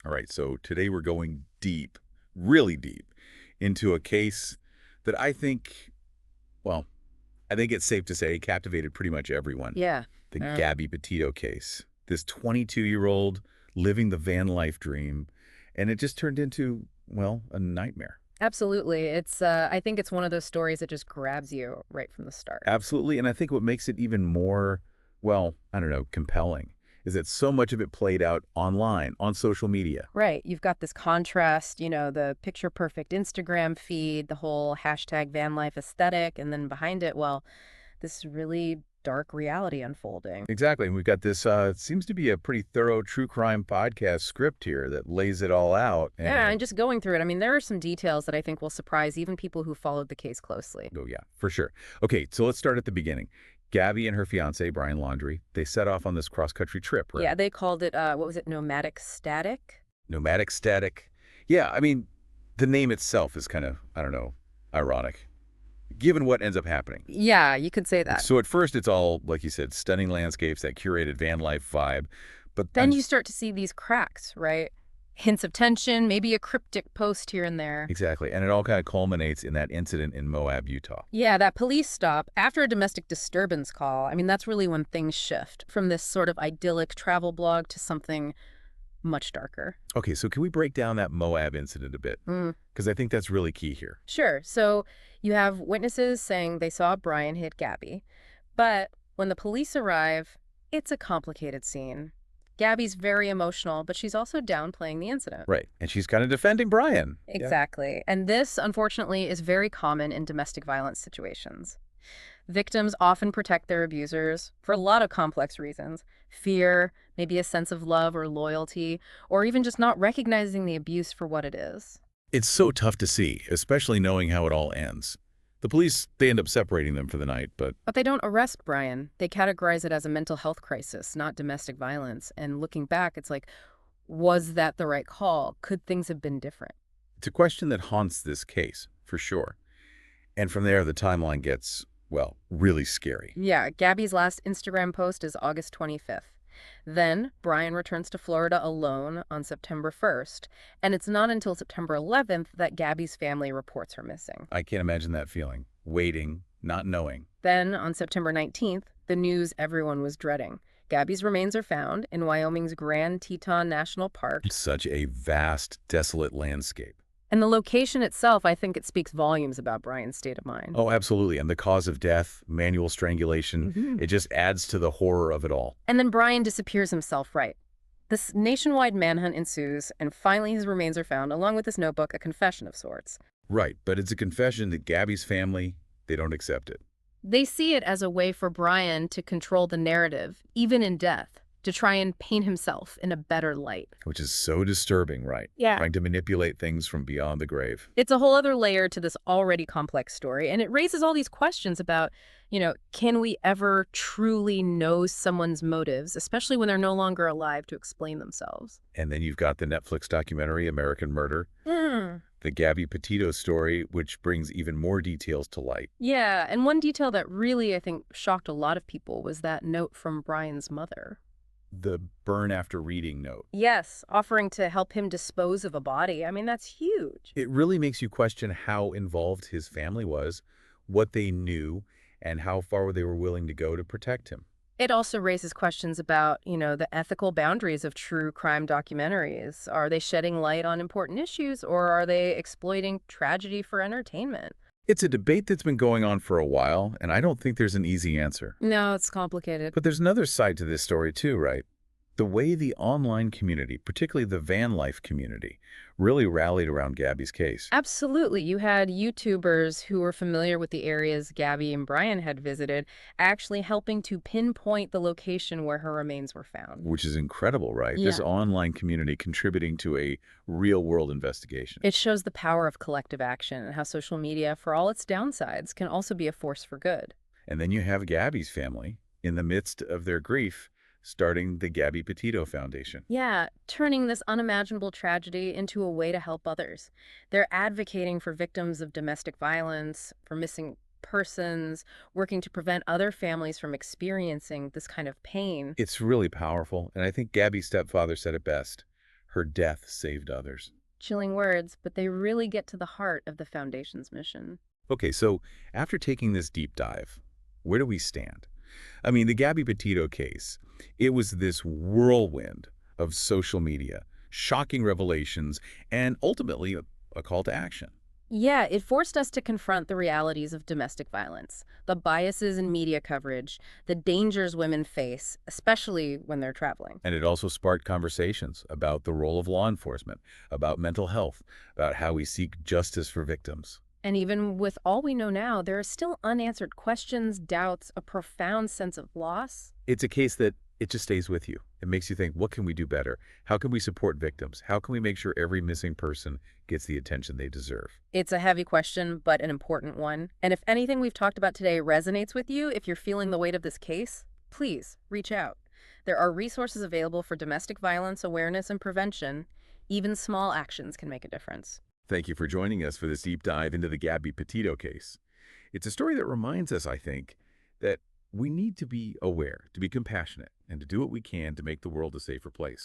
All right, so today we're going deep, really deep, into a case that well, I think it's safe to say captivated pretty much everyone. Yeah. The Yeah. Gabby Petito case. This 22-year-old living the van life dream, and it just turned into, well, a nightmare. Absolutely. I think it's one of those stories that just grabs you right from the start. Absolutely, and I think what makes it even more, well, I don't know, compelling, is that so much of it played out online, on social media. Right. You've got this contrast, the picture perfect Instagram feed, the whole hashtag van life aesthetic, and then behind it, well, this really dark reality unfolding. Exactly. And we've got this, it seems to be a pretty thorough true crime podcast script here that lays it all out. Yeah, And, and just going through it, I mean, there are some details that I think will surprise even people who followed the case closely. oh, yeah, for sure. Okay, so let's start at the beginning. Gabby and her fiance, Brian Laundrie, they set off on this cross-country trip, right? Yeah, they called it, what was it, nomadic static? Nomadic static. Yeah, I mean, the name itself is kind of, I don't know, ironic, given what ends up happening. Yeah, you could say that. So at first, it's all, like you said, stunning landscapes, that curated van life vibe. But Then then you start to see these cracks, right? Hints of tension, maybe a cryptic post here and there. exactly. And it all kind of culminates in that incident in Moab, Utah. Yeah, that police stop after a domestic disturbance call. I mean, that's really when things shift from this sort of idyllic travel blog to something much darker. Okay, so can we break down that Moab incident a bit? Mm, Because I think that's really key here. sure. So you have witnesses saying they saw Brian hit Gabby. But when the police arrive, it's a complicated scene. Gabby's very emotional, but she's also downplaying the incident. Right. And she's kind of defending Brian. Yeah. Exactly. And this, unfortunately, is very common in domestic violence situations. Victims often protect their abusers for a lot of complex reasons: fear, maybe a sense of love or loyalty, or even just not recognizing the abuse for what it is. It's so tough to see, especially knowing how it all ends. The police, they end up separating them for the night, but But they don't arrest Brian. They categorize it as a mental health crisis, not domestic violence. And looking back, it's like, was that the right call? Could things have been different? it's a question that haunts this case, for sure. And from there, the timeline gets, well, really scary. Yeah, Gabby's last Instagram post is August 25th. Then Brian returns to Florida alone on September 1st, and it's not until September 11th that Gabby's family reports her missing. I can't imagine that feeling. Waiting, not knowing. Then, on September 19th, the news everyone was dreading. Gabby's remains are found in Wyoming's Grand Teton National Park, It's such a vast, desolate landscape. and the location itself, I think it speaks volumes about Brian's state of mind. Oh, absolutely. And the cause of death, manual strangulation, Mhm. it just adds to the horror of it all. And then Brian disappears himself, right? This nationwide manhunt ensues, and finally his remains are found, along with this notebook, a confession of sorts. Right, but it's a confession that Gabby's family, they don't accept it. They see it as a way for Brian to control the narrative, even in death, to try and paint himself in a better light. Which is so disturbing, right? Yeah. Trying to manipulate things from beyond the grave. It's a whole other layer to this already complex story, and it raises all these questions about, can we ever truly know someone's motives, especially when they're no longer alive to explain themselves? And then you've got the Netflix documentary, American Murder, the Gabby Petito story, which brings even more details to light. Yeah, and one detail that really, I think, shocked a lot of people was that note from Brian's mother. The burn after reading note. Yes, offering to help him dispose of a body. I mean, that's huge. It really makes you question how involved his family was, what they knew, and how far they were willing to go to protect him. It also raises questions about, the ethical boundaries of true crime documentaries. Are they shedding light on important issues, or are they exploiting tragedy for entertainment? It's a debate that's been going on for a while, and I don't think there's an easy answer. No, it's complicated. But there's another side to this story too, right? The way the online community, particularly the van life community, really rallied around Gabby's case. Absolutely. You had YouTubers who were familiar with the areas Gabby and Brian had visited actually helping to pinpoint the location where her remains were found. Which is incredible, right? Yeah. This online community contributing to a real-world investigation. It shows the power of collective action and how social media, for all its downsides, can also be a force for good. And then you have Gabby's family, in the midst of their grief, starting the Gabby Petito Foundation. Yeah, turning this unimaginable tragedy into a way to help others. They're advocating for victims of domestic violence, for missing persons, working to prevent other families from experiencing this kind of pain. It's really powerful, and I think Gabby's stepfather said it best. Her death saved others. Chilling words, but they really get to the heart of the Foundation's mission. Okay, so after taking this deep dive, where do we stand? I mean, the Gabby Petito case, it was this whirlwind of social media, shocking revelations, and ultimately a call to action. Yeah, it forced us to confront the realities of domestic violence, the biases in media coverage, the dangers women face, especially when they're traveling. And it also sparked conversations about the role of law enforcement, about mental health, about how we seek justice for victims. And even with all we know now, there are still unanswered questions, doubts, a profound sense of loss. It's a case that it just stays with you. It makes you think, what can we do better? How can we support victims? How can we make sure every missing person gets the attention they deserve? It's a heavy question, but an important one. And if anything we've talked about today resonates with you, if you're feeling the weight of this case, please reach out. There are resources available for domestic violence awareness and prevention. Even small actions can make a difference. Thank you for joining us for this deep dive into the Gabby Petito case. It's a story that reminds us, I think, that we need to be aware, to be compassionate, and to do what we can to make the world a safer place.